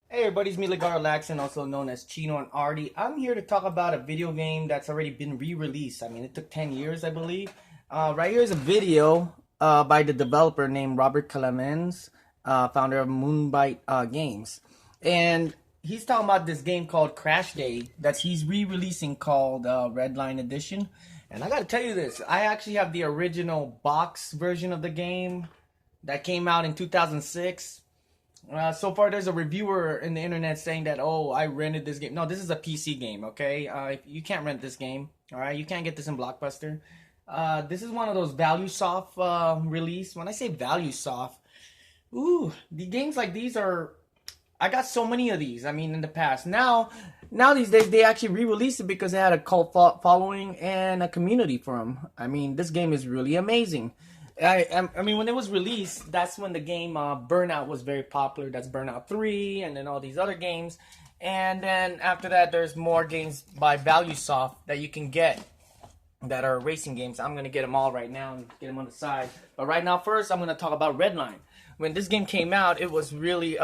Hey everybody, it's me Legaro Laxon, also known as Chino and Artie. I'm here to talk about a video game that's already been re-released. I mean, it took 10 years, I believe. Right here is a video by the developer named Robert Clemens, founder of Moonbite Games. And he's talking about this game called Crashday that he's re-releasing called Redline Edition. And I gotta tell you this, I actually have the original box version of the game that came out in 2006. So far, there's a reviewer in the internet saying that, oh, I rented this game. No, this is a PC game, okay? You can't rent this game, all right? You can't get this in Blockbuster. This is one of those value soft release. When I say value soft, ooh, the games like these are. I got so many of these. I mean, in the past. Now these days they actually re-released it because it had a cult following and a community for them. I mean, this game is really amazing. I mean, when it was released, that's when the game Burnout was very popular. That's Burnout 3, and then all these other games. And then after that, there's more games by ValueSoft that you can get that are racing games. I'm going to get them all right now and get them on the side. But right now, first, I'm going to talk about Redline. When this game came out, it was really,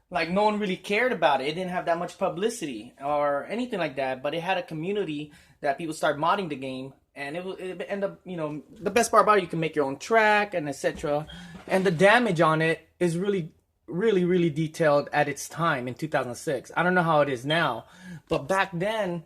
like, no one really cared about it. It didn't have that much publicity or anything like that. But it had a community that people started modding the game. And it ended up, you know, the best part about it, you can make your own track and etc. And the damage on it is really detailed at its time in 2006. I don't know how it is now, but back then,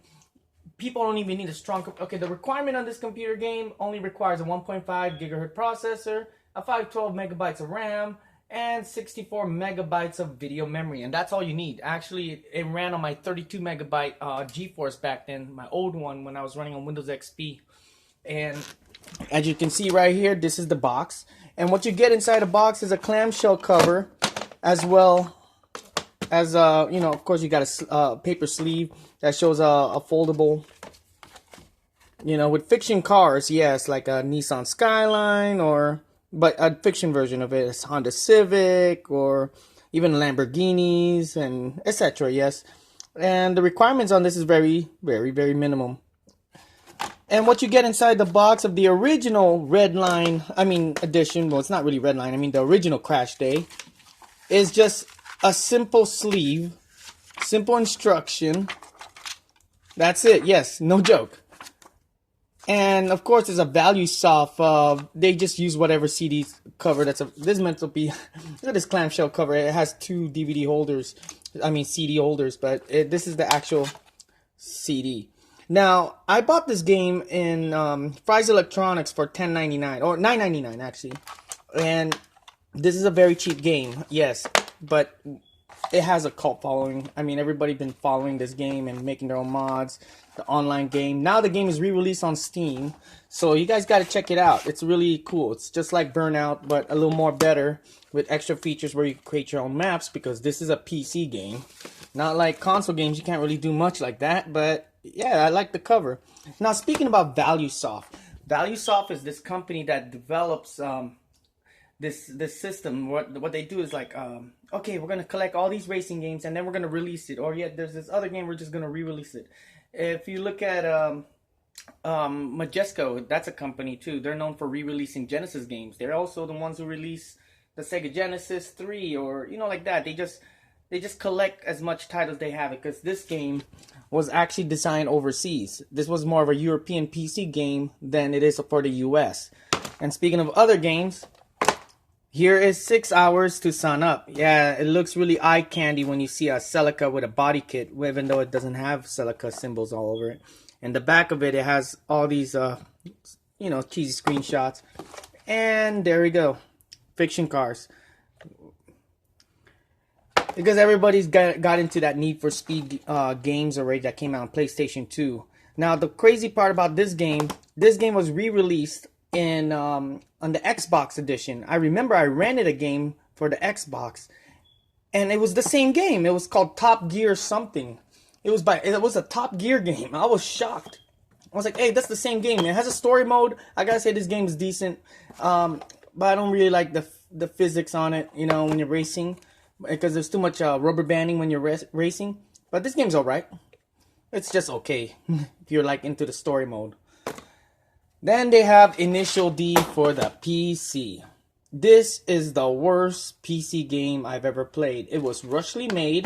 people don't even need a strong. Okay, the requirement on this computer game only requires a 1.5 gigahertz processor, a 512 megabytes of RAM, and 64 megabytes of video memory, and that's all you need. Actually, it ran on my 32 megabyte GeForce back then, my old one when I was running on Windows XP. And as you can see right here, this is the box, and what you get inside the box is a clamshell cover, as well as you know, of course, you got a paper sleeve that shows a foldable, you know, with fiction cars, yes, like a Nissan Skyline, or but a fiction version of it is Honda Civic or even Lamborghinis and etc. Yes, and the requirements on this is very minimum. And what you get inside the box of the original Redline, edition, well, it's not really Redline, I mean the original Crashday, is just a simple sleeve, simple instruction. That's it, yes, no joke. And of course, there's a value soft. They just use whatever CD cover that's this meant to be. Look at this clamshell cover. It has two DVD holders, CD holders, but this is the actual CD. Now, I bought this game in Fry's Electronics for $10.99 or $9.99 actually, and this is a very cheap game, yes, but it has a cult following. I mean, everybody's been following this game and making their own mods. The online game. Now the game is re-released on Steam, so you guys got to check it out. It's really cool. It's just like Burnout, but a little more better with extra features where you can create your own maps, because this is a PC game. Not like console games, you can't really do much like that, but yeah, I like the cover. Now, speaking about ValueSoft. ValueSoft is this company that develops this system. What they do is like, okay, we're gonna collect all these racing games and then we're gonna release it. Or yet there's this other game, we're just gonna re-release it. If you look at Majesco, that's a company too. They're known for re-releasing Genesis games. They're also the ones who release the Sega Genesis 3, or you know, like that. They just collect as much titles they have, because this game was actually designed overseas. This was more of a European PC game than it is for the US. And speaking of other games, here is 6 hours to sign up. Yeah, it looks really eye candy when you see a Celica with a body kit, even though it doesn't have Celica symbols all over it. And the back of it, it has all these, you know, cheesy screenshots. And there we go, fiction cars. Because everybody's got into that Need for Speed games already that came out on PlayStation 2. Now, the crazy part about this game was re-released in on the Xbox edition. I remember I rented a game for the Xbox, and it was the same game. It was called Top Gear something. It was a Top Gear game. I was shocked. I was like, hey, that's the same game. It has a story mode. I gotta say, this game is decent, but I don't really like the physics on it, you know, when you're racing, because there's too much rubber banding when you're racing. But this game's alright. It's just okay if you're like into the story mode. Then they have Initial D for the PC. This is the worst PC game I've ever played. It was rushly made.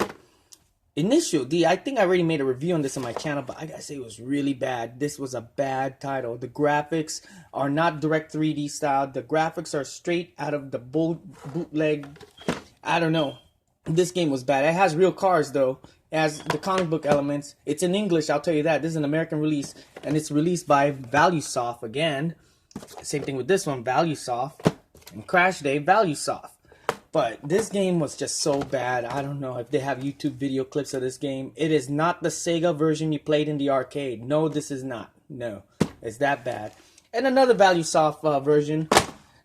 Initial D, I think I already made a review on this on my channel, but I gotta say it was really bad. This was a bad title. The graphics are not direct 3D style. The graphics are straight out of the bootleg. I don't know. This game was bad. It has real cars though. It has the comic book elements. It's in English, I'll tell you that. This is an American release, and it's released by ValueSoft again. Same thing with this one, ValueSoft. And Crashday, ValueSoft. But this game was just so bad. I don't know if they have YouTube video clips of this game. It is not the Sega version you played in the arcade. No, this is not. No, it's that bad. And another ValueSoft version.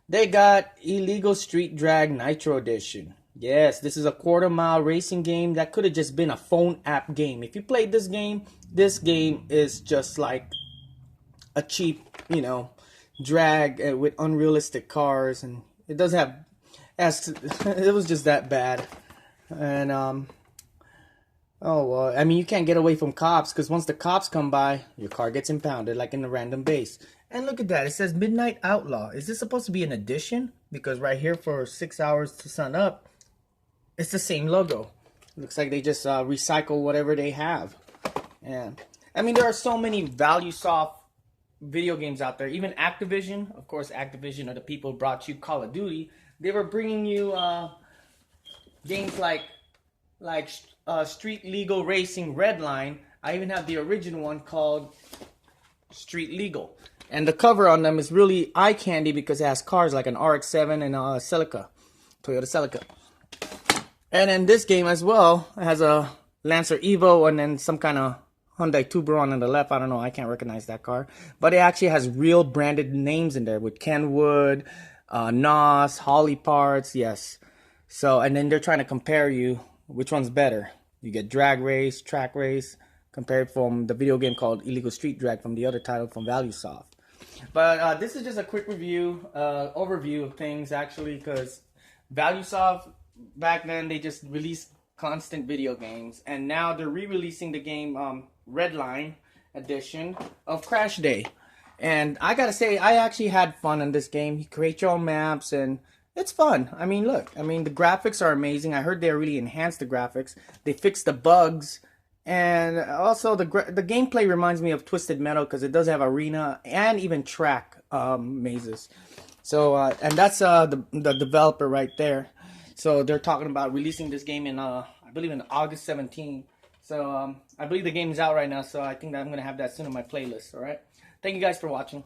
They got Illegal Street Drag Nitro Edition. Yes, this is a quarter-mile racing game that could have just been a phone app game. If you played this game is just like a cheap, you know, drag with unrealistic cars, and it doesn't have it was just that bad. And oh well, I mean, you can't get away from cops, because once the cops come by, your car gets impounded like in the random base. And look at that, it says Midnight Outlaw. Is this supposed to be an addition? Because right here for 6 hours to sun up, it's the same logo. Looks like they just recycle whatever they have. And I mean, there are so many ValueSoft video games out there. Even Activision, of course, Activision are the people who brought you Call of Duty. They were bringing you games like Street Legal Racing Redline. I even have the original one called Street Legal, and the cover on them is really eye candy because it has cars like an RX-7 and a Celica, Toyota Celica. And in this game as well, it has a Lancer Evo and then some kind of Hyundai Tuberon on the left. I don't know, I can't recognize that car. But it actually has real branded names in there with Kenwood, NOS, Holly Parts, yes. So, and then they're trying to compare you, which one's better. You get drag race, track race, compared from the video game called Illegal Street Drag from the other title from ValueSoft. But this is just a quick review, overview of things actually, because ValueSoft, back then they just released constant video games, and now they're re-releasing the game Redline edition of Crashday. And I gotta say, I actually had fun in this game. You create your own maps, and it's fun. I mean, look, I mean, the graphics are amazing. I heard they really enhanced the graphics. They fixed the bugs, and also the gameplay reminds me of Twisted Metal because it does have arena and even track mazes. So, and that's the developer right there. So they're talking about releasing this game in, I believe, in August 17th. So I believe the game is out right now. So I think that I'm gonna have that soon on my playlist. All right. Thank you guys for watching.